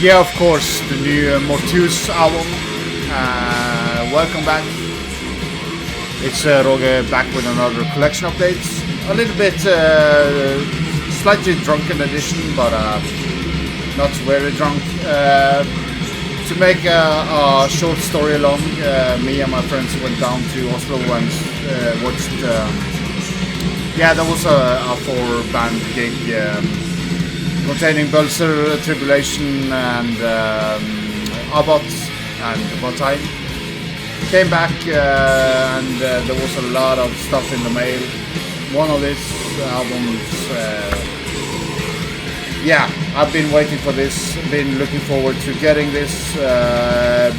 Yeah, of course, the new Mortuous album. Welcome back. It's Roger back with another collection update. A little bit slightly drunken edition, but not very drunk. To make a short story long, me and my friends went down to Oslo and watched. Yeah, there was a 4-band gig containing Bölzer, Tribulation, and Abbott and Bataille. Came back and there was a lot of stuff in the mail. One of these albums. Yeah, I've been waiting for this, been looking forward to getting this,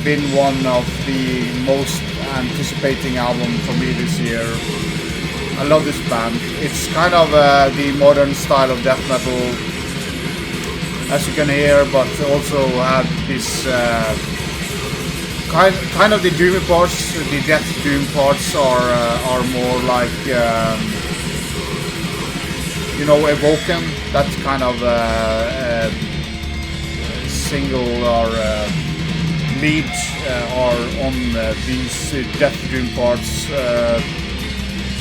been one of the most anticipating album for me this year. I love this band. It's kind of the modern style of death metal, as you can hear, but also have this kind of the doomy parts. The death doom parts are more like you know, Evoken. That's kind of single or lead or on these death doom parts.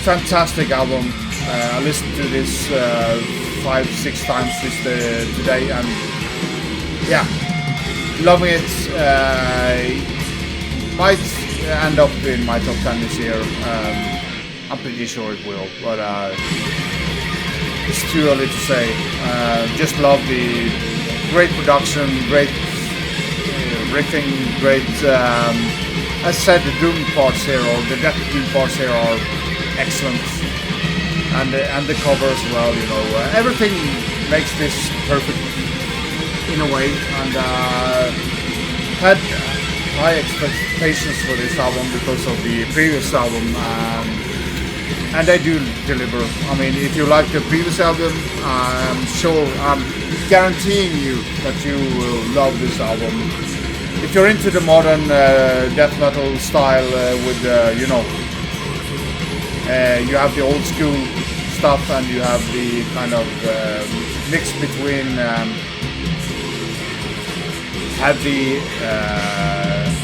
Fantastic album. I listened to this 5-6 times today, and yeah, loving it. Might end up in my top 10 this year. I'm pretty sure it will, but it's too early to say. Just love the great production, great riffing, great. As I said, the doom parts here, or the death doom parts here, are excellent, and the cover as well. You know, everything makes this perfect in a way, and had high expectations for this album because of the previous album, and they do deliver. I mean, if you like the previous album, I'm guaranteeing you that you will love this album. If you're into the modern death metal style with you know, you have the old school stuff and you have the kind of mix between heavy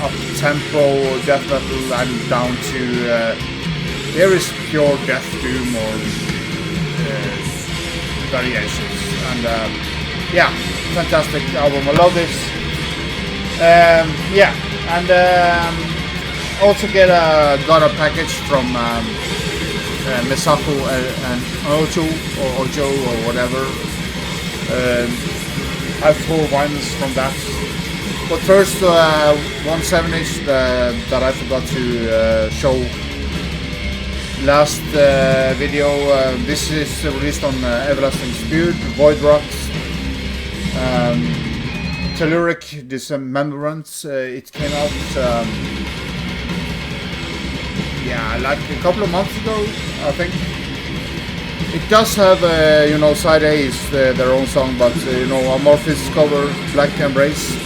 up-tempo death metal and down to there is pure death doom or variations, and yeah, fantastic album. I love this. Yeah, and also got a package from Misako and Ojo or whatever. I have 4 vinyls from that. But first, 1/7-inch that I forgot to show last video. This is released on Everlasting Dispute, Void Rot, Telluric Dismembrance. It came out yeah, like a couple of months ago, I think. It does have you know, side A is their own song, but you know, Amorphis cover, Black Embrace.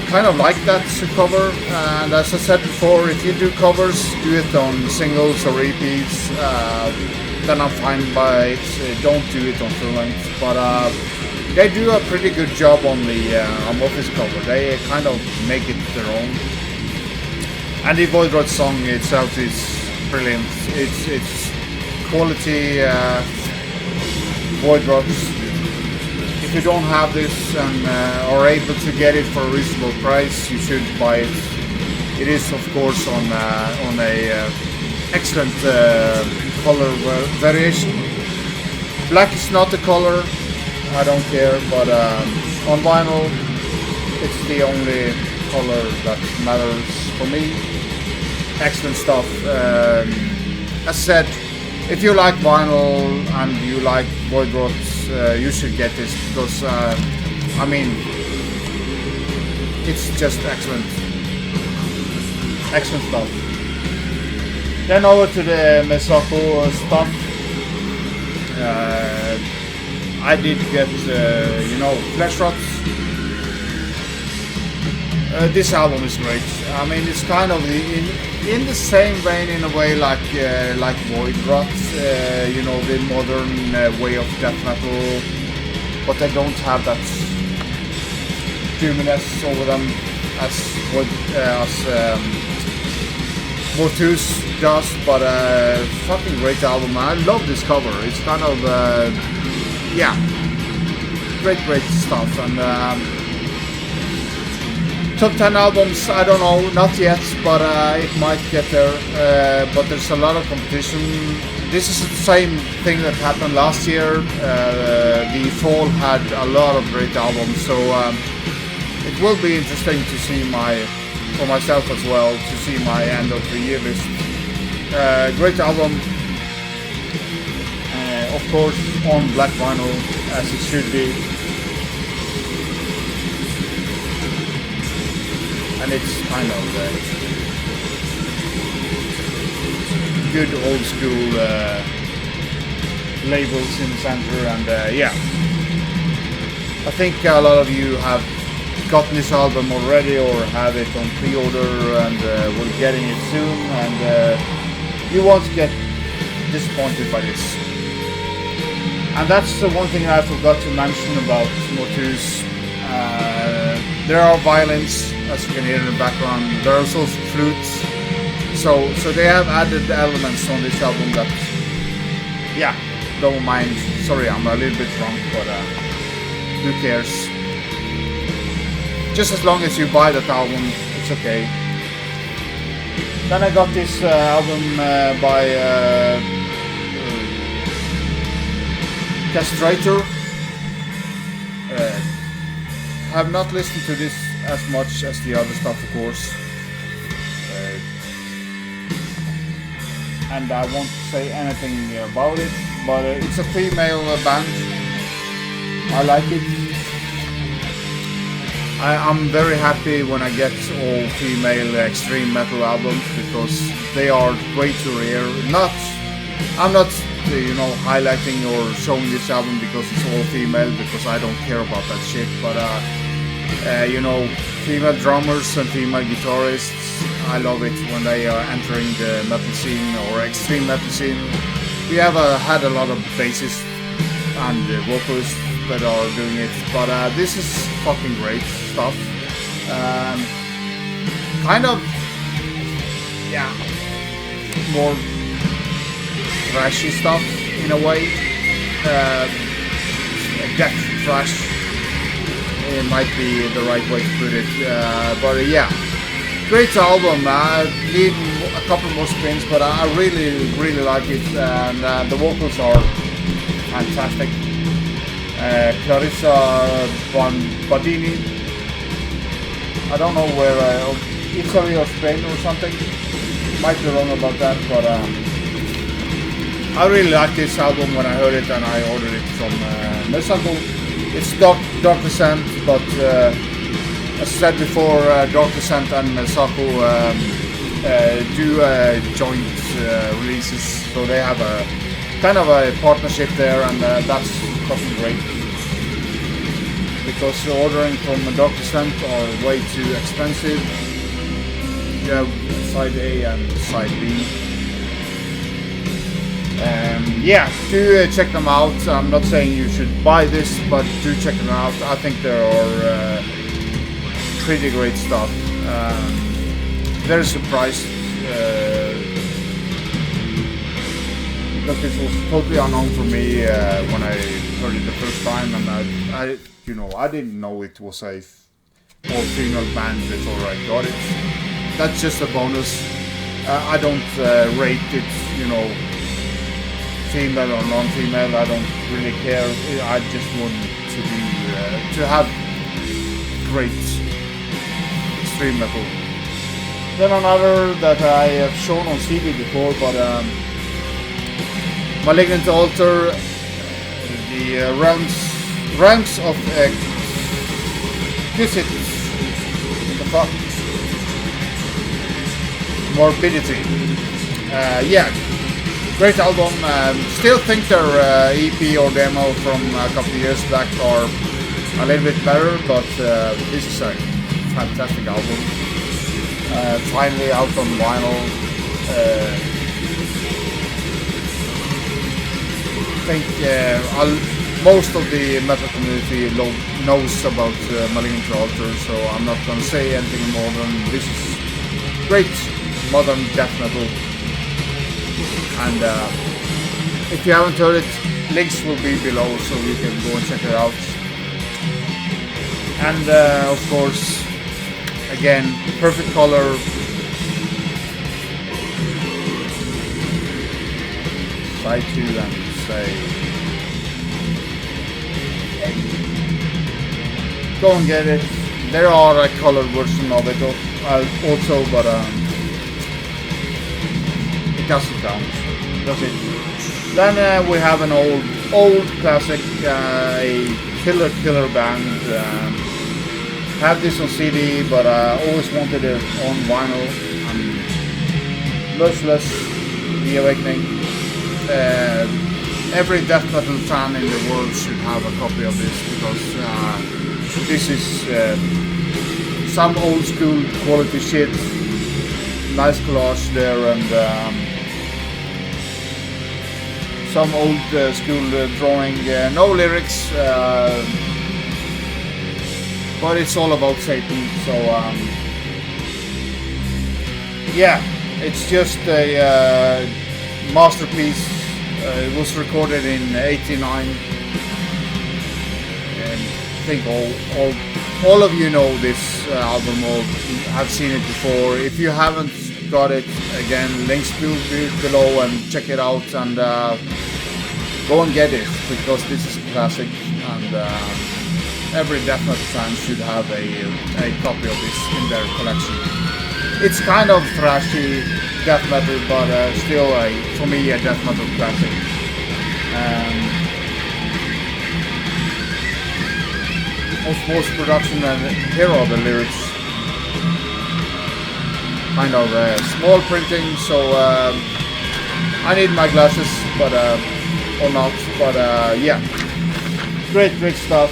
Kind of like that cover, and as I said before, if you do covers, do it on singles or EPs, then I'm fine by it. Don't do it on full length, but they do a pretty good job on the Amorphis cover. They kind of make it their own, and the Void Rot song itself is brilliant. It's quality Void Rot. If you don't have this and are able to get it for a reasonable price, you should buy it. It is, of course, on a excellent color variation. Black is not the color, I don't care, but on vinyl, it's the only color that matters for me. Excellent stuff. As said, if you like vinyl and you like Void Rot, you should get this because I mean, it's just excellent stuff. Then over to the Misako stuff. I did get you know, Fleshrot. This album is great. I mean, it's kind of in the same vein in a way like Void Rot, you know, the modern way of death metal, but they don't have that doominess over them as what Mortuous does, but fucking great album. I love this cover. It's kind of yeah, great stuff. And top 10 albums, I don't know, not yet, but it might get there. But there's a lot of competition. This is the same thing that happened last year. The fall had a lot of great albums, so it will be interesting to see for myself as well, to see my end of the year list. Great album, of course, on black vinyl, as it should be. And it's kind of good old school labels in the center, and yeah. I think a lot of you have gotten this album already or have it on pre-order and will getting it soon, and you won't get disappointed by this. And that's the one thing I forgot to mention about Mortuous. There are violins, as you can hear in the background. There are also flutes, so they have added elements on this album that, yeah, don't mind. Sorry, I'm a little bit drunk, but who cares? Just as long as you buy that album, it's okay. Then I got this album by Castrator. Have not listened to this as much as the other stuff, of course. And I won't say anything about it, but it's a female band. I like it. I'm very happy when I get all female extreme metal albums, because they are way too rare. I'm not highlighting or showing this album because it's all female, because I don't care about that shit, but female drummers and female guitarists, I love it when they are entering the metal scene or extreme metal scene. We have had a lot of bassists and vocalists that are doing it, but this is fucking great stuff. Kind of, yeah, more thrashy stuff in a way. Death thrash, it might be the right way to put it, but yeah, great album. I need a couple more spins, but I really like it, and the vocals are fantastic. Clarissa Bandini, I don't know where, Italy or Spain or something, might be wrong about that, but I really liked this album when I heard it, and I ordered it from Merciless. It's Dark Descent, but as I said before, Dark Descent and Merciless do joint releases, so they have a kind of a partnership there, and that's fucking great. Because ordering from Dark Descent are way too expensive. You have side A and side B. Yeah, do check them out. I'm not saying you should buy this, but do check them out. I think there are pretty great stuff. Very surprised because this was totally unknown for me when I heard it the first time, and I didn't know it was a all-female band before I got it. That's just a bonus. I don't rate it, female or non-female. I don't really care. I just want to have great extreme metal. Then another that I have shown on CD before, but Malignant Altar, the Realms of Exquisite, what the fuck? Morbidity. Yeah, great album. Still think their EP or demo from a couple of years back are a little bit better, but this is a fantastic album. Finally out on vinyl. I think most of the metal community knows about Malignant Altar, so I'm not gonna say anything more than this is great modern death metal. And if you haven't heard it, links will be below, so you can go and check it out. And of course, again, perfect color. Side 2 and say, go and get it. There are a colored version of it also, but it doesn't count, does it? Then we have an old classic, a killer band. Have this on CD, but I always wanted it on vinyl. Merciless, The Awakening. Every death metal fan in the world should have a copy of this, because this is some old school quality shit. Nice collage there, and some old school drawing. No lyrics, but it's all about Satan. So yeah, it's just a masterpiece. It was recorded in '89, and I think all of you know this album or have seen it before. If you haven't got it, again, links will be below, and check it out, and go and get it, because this is a classic, and every death metal fan should have a copy of this in their collection. It's kind of thrashy death metal, but still, for me, a death metal classic. Of course, production, and here are the lyrics. Kind of small printing, so I need my glasses, but or not. But yeah, great stuff.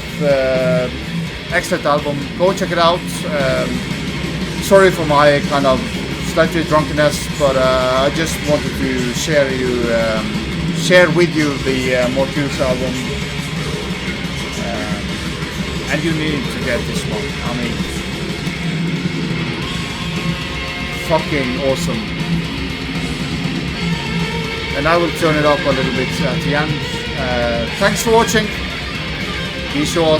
Excellent album. Go check it out. Sorry for my kind of slightly drunkenness, but I just wanted to share with you the Mortuous album, and you need to get this one. I mean, fucking awesome. And I will turn it up a little bit at the end. Thanks for watching. Be sure.